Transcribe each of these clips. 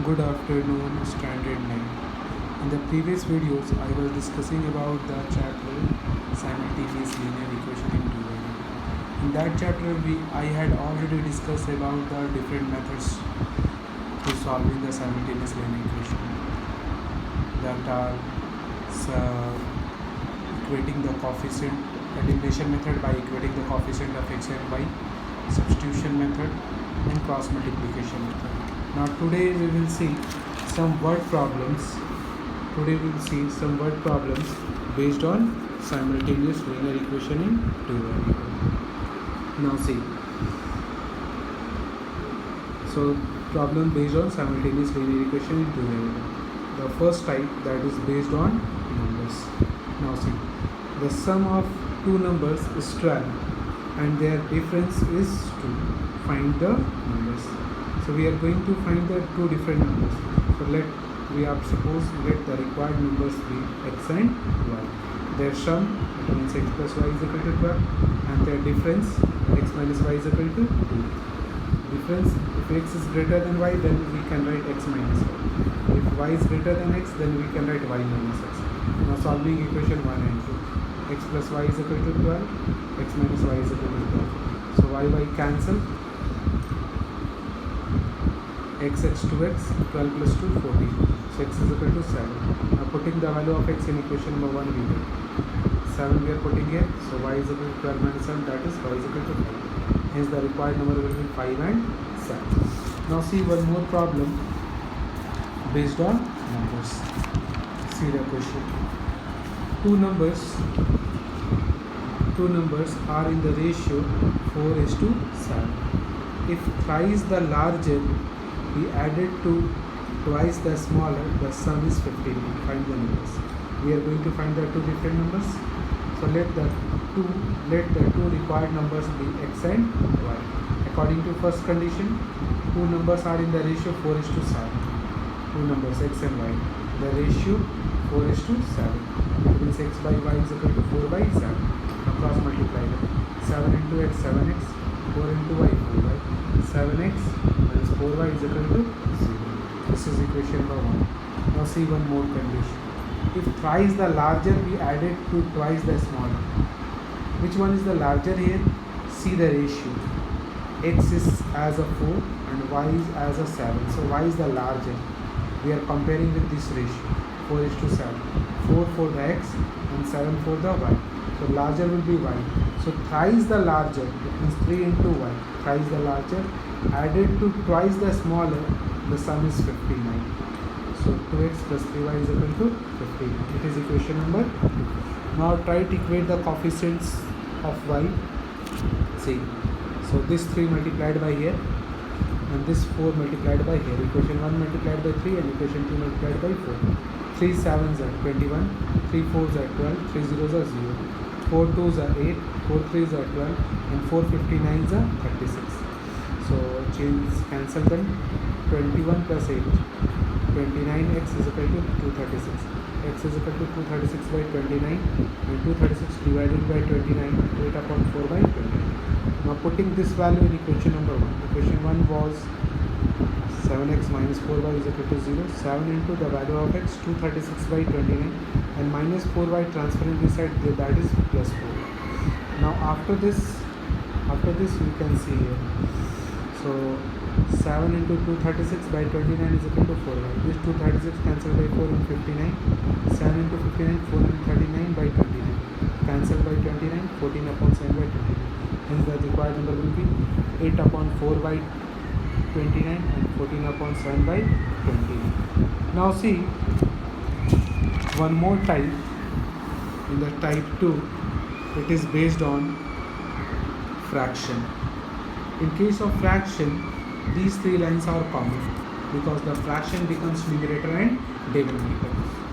Good afternoon, Standard 9. In the previous videos, I was discussing about the chapter Simultaneous Linear Equation in 2 variable. In that chapter, I had already discussed about the different methods to solving the simultaneous linear equation that are equating the coefficient, elimination method by equating the coefficient of x and y, substitution method, and cross multiplication method. Now today we will see some word problems. Based on simultaneous linear equation in 2 variable. Now see. So problem based on simultaneous linear equation in 2 variable. The first type, that is based on numbers. Now see. The sum of two numbers is 12 and their difference is 2. Find the numbers. So we are going to find the two different numbers. So let the required numbers be x and y. Their sum, that means x plus y is equal to 12, and their difference, x minus y is equal to 2. Difference, if x is greater than y, then we can write x minus y. If y is greater than x, then we can write y minus x. Now solving equation 1 and 2. X plus y is equal to 12, x minus y is equal to 12. So y cancel. X 2x, 12 plus 2, 14. So x is equal to 7. Now putting the value of x in equation number 1 we get 7 we are putting here. So y is equal to 12 minus 7, that is y is equal to 5. Hence the required number will be 5 and 7. Now see one more problem based on numbers. See the question. Two numbers are in the ratio 4:7. If thrice the larger be added to twice the smaller, the sum is 15. Find the numbers. We are going to find the two different numbers. So let the two required numbers be x and y. According to first condition, two numbers are in the ratio 4:7. Two numbers x and y. The ratio 4:7. It means x by y is equal to 4 by 7. Now cross multiply them. 7 into x, 7x. 4 into y, 4y. 7x minus 4y is equal to 0. This is equation number 1. Now see one more condition. If thrice the larger be added to twice the smaller. Which one is the larger here? See the ratio. X is as a 4 and y is as a 7. So y is the larger. We are comparing with this ratio. 4:7. 4 for the x and 7 for the y. So larger will be y. So thrice the larger, it means 3 into y. Thrice the larger added to twice the smaller, the sum is 59. So 2x plus 3y is equal to 15. It is equation number 2. Now try to equate the coefficients of y. See. So this 3 multiplied by here and this 4 multiplied by here. Equation 1 multiplied by 3 and equation 2 multiplied by 4. 3 7s are 21, 3 4s are 12, 3 zeros are 0. 4 2s are 8, 4 3s are 12, and 4 59s are 36. So cancel them. 21 plus 8, 29x is equal to 236. X is equal to 236 by 29, and 236 divided by 29, 8 upon 4 by 29. Now putting this value in equation number 1. Equation 1 was 7x minus 4y is equal to 0. 7 into the value of x, 236 by 29, and minus 4y transferring this side, that is plus 4. Now after this we can see here. So 7 into 236 by 29 is equal to 4y. This 236 cancelled by 4 and 59. 7 into 59, 439 by 29. Cancelled by 29, 14 upon 7 by 29. Hence the required number will be 8 upon 4 by 29 and 14 upon 7 by 29. Now see one more type. In the type 2, it is based on fraction. In case of fraction, these three lines are common because the fraction becomes numerator and denominator.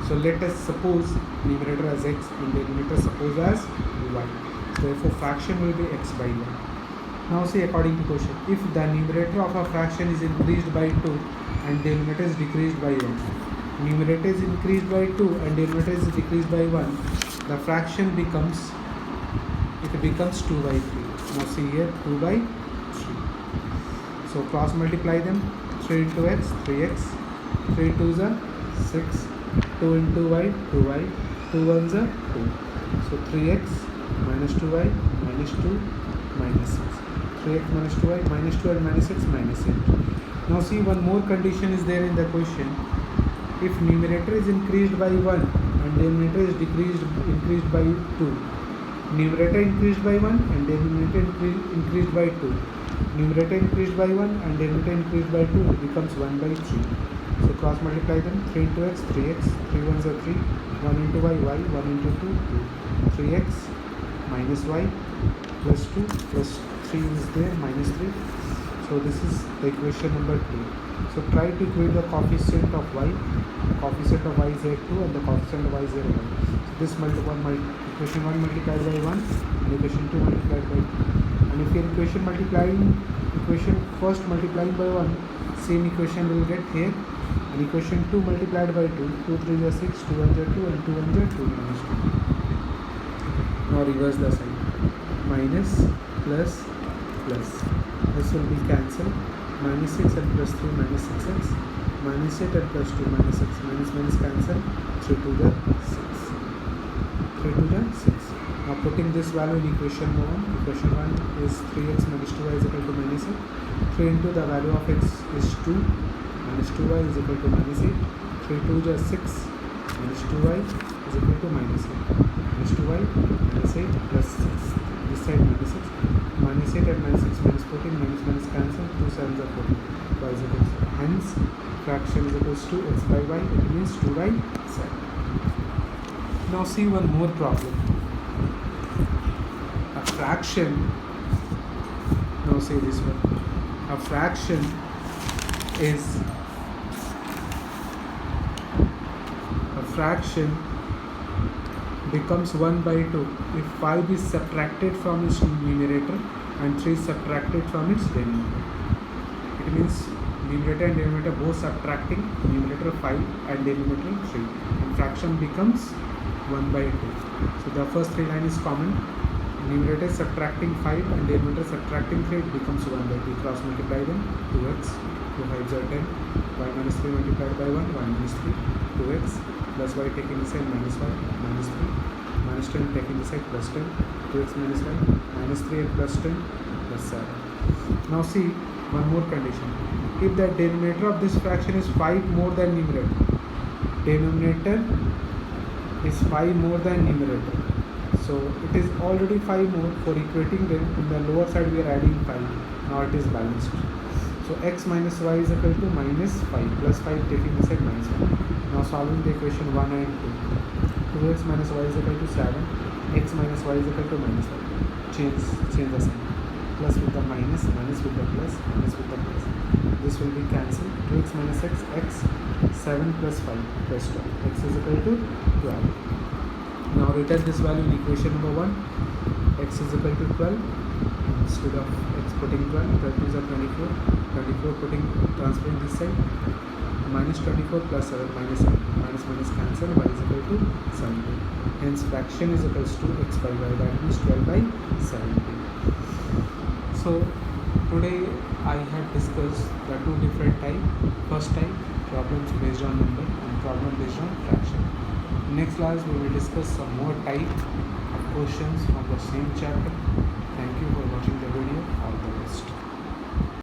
So let us suppose numerator as x and denominator suppose as y. Therefore fraction will be x by y. Now see according to question, if the numerator of a fraction is increased by 2 and denominator is decreased by 1. Numerator is increased by 2 and denominator is decreased by 1. The fraction becomes 2 by 3. Now see here 2 by 3. So cross multiply them. 3 into x, 3x, 3 2s are 6. 2 into y, 2y. 2 1s are 2. So 3x minus 2y minus 2 minus 6. 3x minus 2y minus 2 and minus 6 minus 8. Now see, one more condition is there in the question. If numerator is increased by 1 and denominator is increased by 2, numerator increased by 1 and denominator increased by 2, numerator increased by 1 and denominator increased by 2, it becomes 1 by 3. So cross multiply them. 3 into x, 3x, 3 1s are 3, 1 into y, 1 into 2, 2. 3x minus y plus 2 plus 3 is there, minus 3. So this is the equation number 2. So try to equate the coefficient of y. Coefficient of y is 2 and the coefficient of y is 1. So this equation 1 multiplied by 1 and equation 2 multiplied by 2. And if your equation first multiplying by 1, same equation will get here. And equation 2 multiplied by 2, 2 3 is 6, 2 1 is 2 and 2 1 is 2 minus 2. Now reverse the sign. Minus plus plus. This will be cancelled. Minus 6 and plus 3 minus 6x. Minus 8 and plus 2 minus 6. Minus minus cancel. 3 to the 6. 3 to the 6. Now putting this value in equation 1. Equation 1 is 3x minus 2y is equal to minus 8. 3 into the value of x is 2. Minus 2y is equal to minus 8. 3 2 is 6. Minus 2y is equal to minus 8. Minus 2y minus 8 plus 6. This side minus 6. Minus 8 and minus 6 minus 14. Minus minus cancel. 2 7s are 14. Y is equal to. Hence fraction is equals to x by y. It means 2 by 7. Now see one more problem. A fraction. Now say this one. A fraction is becomes 1 by 2 if 5 is subtracted from its numerator and 3 is subtracted from its denominator. It means numerator and denominator both subtracting, numerator 5 and denominator 3, and fraction becomes 1 by 2. So the first 3 line is common. Numerator subtracting 5 and denominator subtracting 3, it becomes 1 by 2. Cross multiply them. 2x, 2 5s are 10. Y minus 3 multiplied by 1, y minus 3. 2x plus y taking this side minus y, minus 3. Minus 10 taking this side plus 10. 2x minus y, minus 3 and plus 10 plus 7. Now see one more condition. If the denominator of this fraction is 5 more than numerator, denominator is 5 more than numerator. So it is already 5 more. For equating them, in the lower side we are adding 5. Now it is balanced. So x minus y is equal to minus 5 plus 5 taking this side minus 1. Now solving the equation 1 and 2. 2x minus y is equal to 7. X minus y is equal to minus 5. Change the sign. Plus with the minus, minus with the plus, minus with the plus. This will be cancelled. 2x minus x, x 7 plus 5 plus 12. X is equal to 12. Now return this value in equation number 1. X is equal to 12. Instead of x putting 12, 12 is a 24. 24 putting, transferring this side. Minus 24 plus 7 minus 7. Minus minus cancel. Y is equal to 17. Hence fraction is equals to x by y. That means 12 by 17. So today I have discussed the two different types. First type, problems based on number, and problem based on fraction. Next class we will discuss some more type of questions from the same chapter. Thank you for watching the video. All the best.